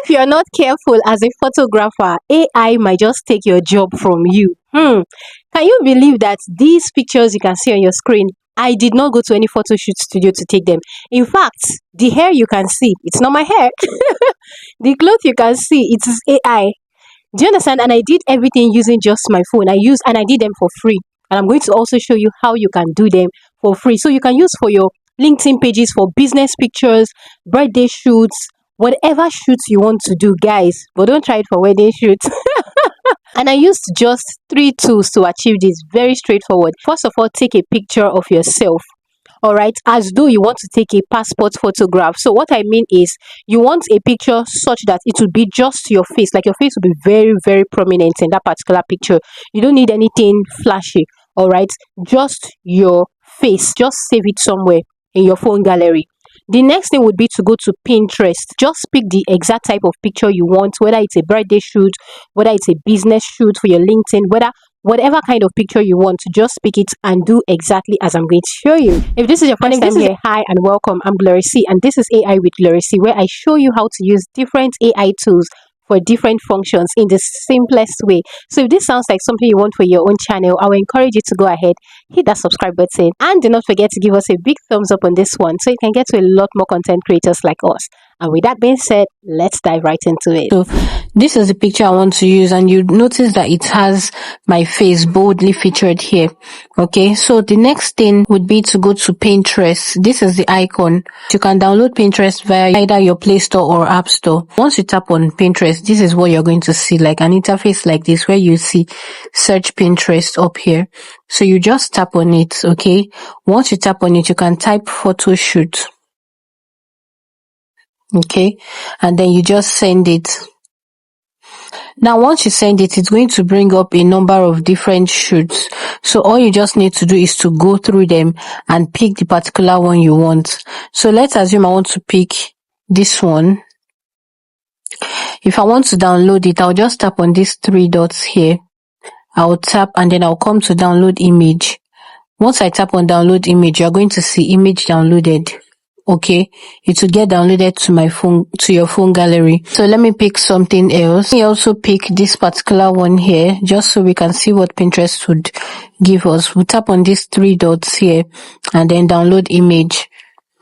If you're not careful as a photographer, AI might just take your job from you. Can you believe that these pictures you can see on your screen, I did not go to any photo shoot studio to take them. In fact, the hair you can see, it's not my hair. The cloth you can see, it is AI. Do you understand? And I did everything using just my phone. And I did them for free. And I'm going to also show you how you can do them for free. So you can use for your LinkedIn pages, for business pictures, birthday shoots, whatever shoots you want to do, guys. But don't try it for wedding shoots. And I used just 3 tools to achieve this. Very straightforward. First of all, take a picture of yourself. All right, as though you want to take a passport photograph. So what I mean is, you want a picture such that it will be just your face, like your face will be very, very prominent in that particular picture. You don't need anything flashy. All right, just your face. Just save it somewhere in your phone gallery. The next thing would be to go to Pinterest. Just pick the exact type of picture you want, whether it's a birthday shoot, whether it's a business shoot for your LinkedIn, whatever kind of picture you want, just pick it and do exactly as I'm going to show you. If this is your first time here, hi and welcome. I'm Glory C, and this is AI with Glory C, where I show you how to use different AI tools for different functions in the simplest way. So if this sounds like something you want for your own channel, I will encourage you to go ahead, hit that subscribe button, and do not forget to give us a big thumbs up on this one so you can get to a lot more content creators like us. And with that being said, let's dive right into it. So this is the picture I want to use, and you notice that it has my face boldly featured here. Okay, so the next thing would be to go to Pinterest. This is the icon. You can download Pinterest via either your Play Store or App Store. Once you tap on Pinterest, this is what you're going to see, like an interface like this, where you see search Pinterest up here. So you just tap on it. Okay, once you tap on it, you can type Photoshoot. Okay, and then you just send it. Now once you send it, it's going to bring up a number of different shoots. So all you just need to do is to go through them and pick the particular one you want. So let's assume I want to pick this one. If I want to download it, I'll just tap on these 3 dots here. I'll tap and then I'll come to download image. Once I tap on download image, you're going to see image downloaded. Okay, it will get downloaded to my phone, to your phone gallery. So let me pick something else. Let me also pick this particular one here, just so we can see what Pinterest would give us. We'll tap on these 3 dots here and then download image.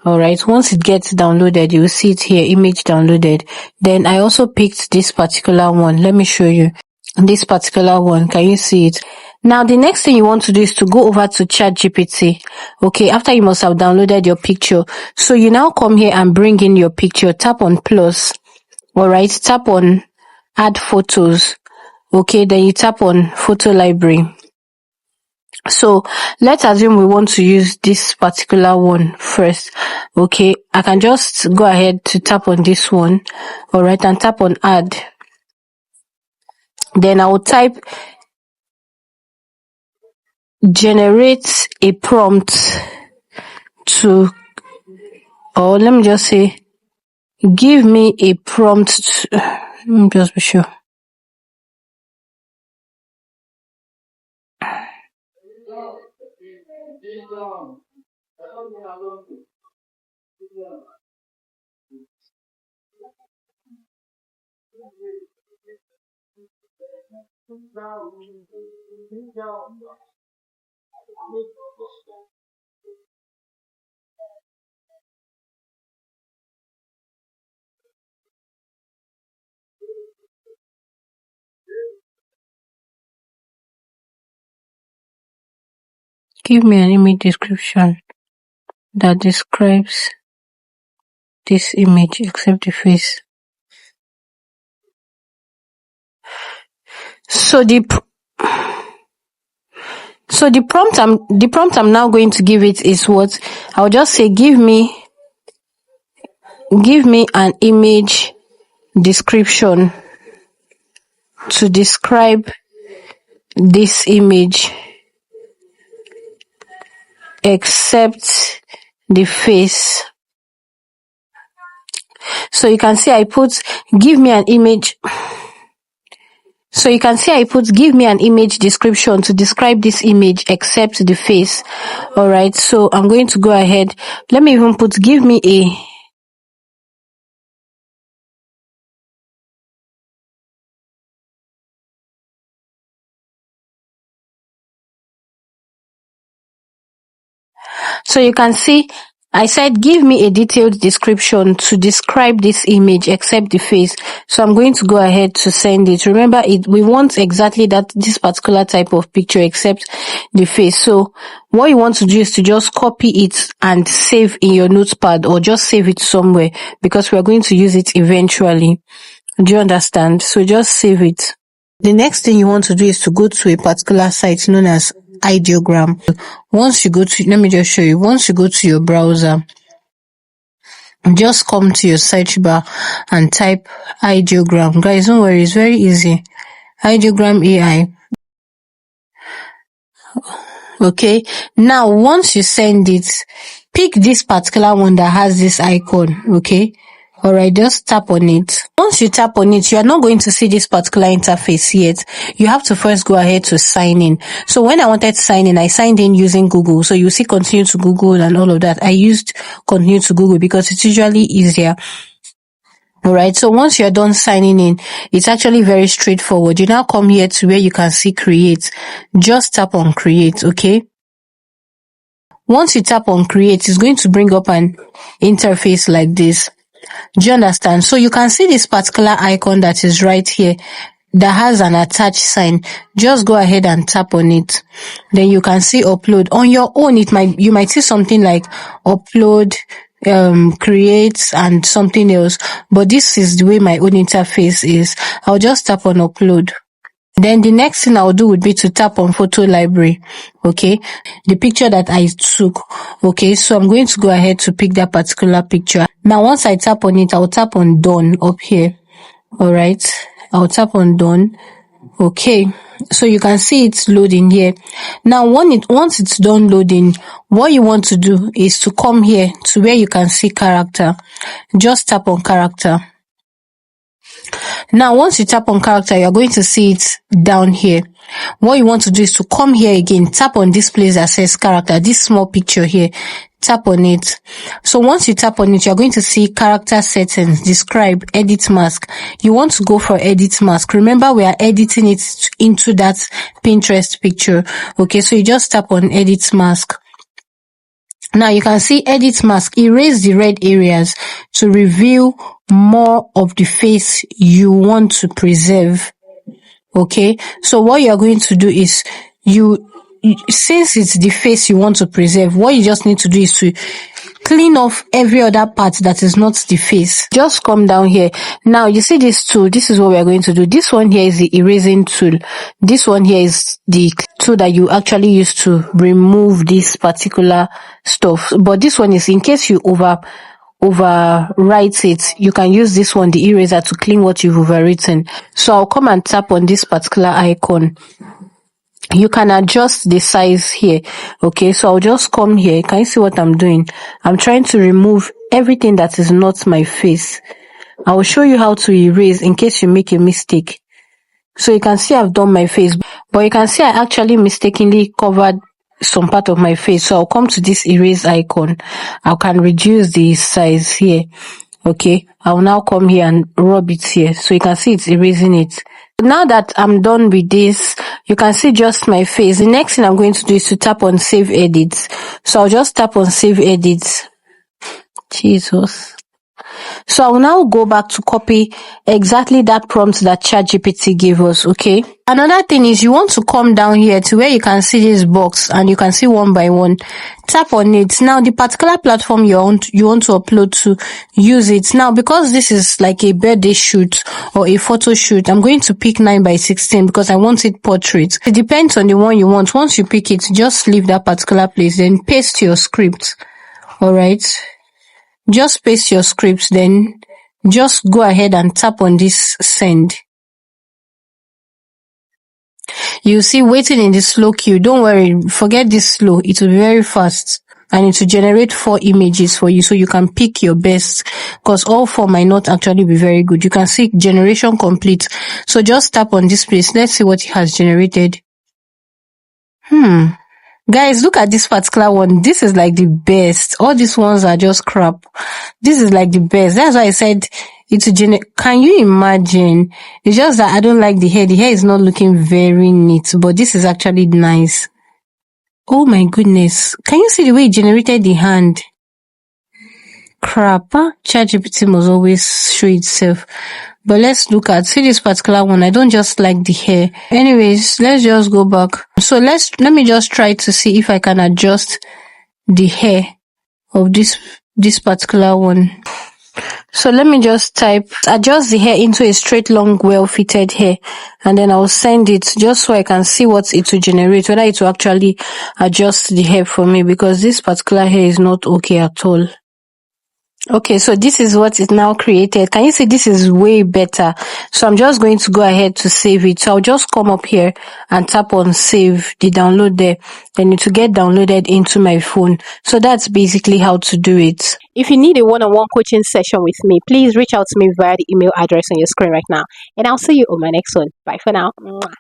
All right, once it gets downloaded, you will see it here, image downloaded. Then I also picked this particular one. Let me show you this particular one. Can you see it? Now the next thing you want to do is to go over to ChatGPT. Okay, after you must have downloaded your picture. So you now come here and bring in your picture. Tap on plus. All right, tap on add photos. Okay, then you tap on photo library. So let's assume we want to use this particular one first. Okay, I can just go ahead to tap on this one. All right, and tap on add. Then I will type generate a prompt to, or let me just say, give me a prompt to, let me just be sure. Give me an image description that describes this image except the face. So the prompt I'm now going to give it is what? I'll just say give me an image description to describe this image except the face. So you can see I put give me an image. So you can see I put give me an image description to describe this image except the face. All right, so I'm going to go ahead. Let me even put give me a So you can see I said give me a detailed description to describe this image except the face. So I'm going to go ahead to send it. Remember, we want exactly this particular type of picture except the face. So what you want to do is to just copy it and save in your notepad, or just save it somewhere, because we are going to use it eventually. Do you understand? So just save it. The next thing you want to do is to go to a particular site known as Ideogram. Once you go to, let me just show you. Once you go to your browser, just come to your search bar and type Ideogram. Guys, don't worry, it's very easy. Ideogram AI. Okay, now once you send it, pick this particular one that has this icon. Okay, alright, just tap on it. Once you tap on it, you are not going to see this particular interface yet. You have to first go ahead to sign in. So when I wanted to sign in, I signed in using Google. So you see continue to Google and all of that. I used continue to Google because it's usually easier. Alright, so once you're done signing in, it's actually very straightforward. You now come here to where you can see create. Just tap on create, okay? Once you tap on create, it's going to bring up an interface like this. Do you understand? So you can see this particular icon that is right here that has an attached sign. Just go ahead and tap on it. Then you can see upload. On your own, you might see something like upload, create, and something else. But this is the way my own interface is. I'll just tap on upload. Then the next thing I'll do would be to tap on photo library. Okay, the picture that I took. Okay, so I'm going to go ahead to pick that particular picture. Now once I tap on it, I'll tap on done up here. Alright, I'll tap on done. Okay, so you can see it's loading here. Now once it's done loading, what you want to do is to come here to where you can see character. Just tap on character. Now once you tap on character, you're going to see it down here. What you want to do is to come here again, tap on this place that says character, this small picture here, tap on it. So once you tap on it, you're going to see character settings, describe, edit mask. You want to go for edit mask. Remember, we are editing it into that Pinterest picture. Okay, so you just tap on edit mask. Now you can see edit mask, erase the red areas to reveal more of the face you want to preserve. Okay, so what you're going to do is since it's the face you want to preserve, what you just need to do is to clean off every other part that is not the face. Just come down here. Now you see this tool. This is what we are going to do. This one here is the erasing tool. This one here is the tool that you actually use to remove this particular stuff. But this one is in case you overwrite it, you can use this one, the eraser, to clean what you've overwritten. So I'll come and tap on this particular icon. You can adjust the size here. Okay, so I'll just come here. Can you see what I'm doing? I'm trying to remove everything that is not my face. I will show you how to erase in case you make a mistake. So you can see I've done my face, but you can see I actually mistakenly covered some part of my face. So I'll come to this erase icon. I can reduce the size here. Okay, I'll now come here and rub it here. So you can see it's erasing it. Now that I'm done with this, you can see just my face. The next thing I'm going to do is to tap on save edits. So I'll just tap on save edits. Jesus. So I'll now go back to copy exactly that prompt that ChatGPT gave us, okay? Another thing is you want to come down here to where you can see this box and you can see one by one. Tap on it. Now the particular platform you want to upload to, use it. Now because this is like a birthday shoot or a photo shoot, I'm going to pick 9x16 because I want it portrait. It depends on the one you want. Once you pick it, just leave that particular place, then paste your script. Alright. Just paste your script, then just go ahead and tap on this send. You see waiting in the slow queue. Don't worry, forget this slow. It will be very fast and it will generate 4 images for you so you can pick your best, because all 4 might not actually be very good. You can see generation complete. So just tap on this place. Let's see what it has generated. Guys, look at this particular one. This is like the best. All these ones are just crap. This is like the best. That's why I said it's can you imagine? It's just that I don't like the hair. The hair is not looking very neat, but this is actually nice. Oh my goodness. Can you see the way it generated the hand? Crap. ChatGPT must always show itself. But let's look at, see this particular one. I don't just like the hair. Anyways, let's just go back. So let me just try to see if I can adjust the hair of this particular one. So let me just type, adjust the hair into a straight, long, well-fitted hair, and then I'll send it just so I can see what it will generate, whether it will actually adjust the hair for me, because this particular hair is not okay at all. Okay, so this is what it now created. Can you see this is way better? So I'm just going to go ahead to save it. So I'll just come up here and tap on save the download there. Then it will get downloaded into my phone. So that's basically how to do it. If you need a one-on-one coaching session with me, please reach out to me via the email address on your screen right now. And I'll see you on my next one. Bye for now. Mwah.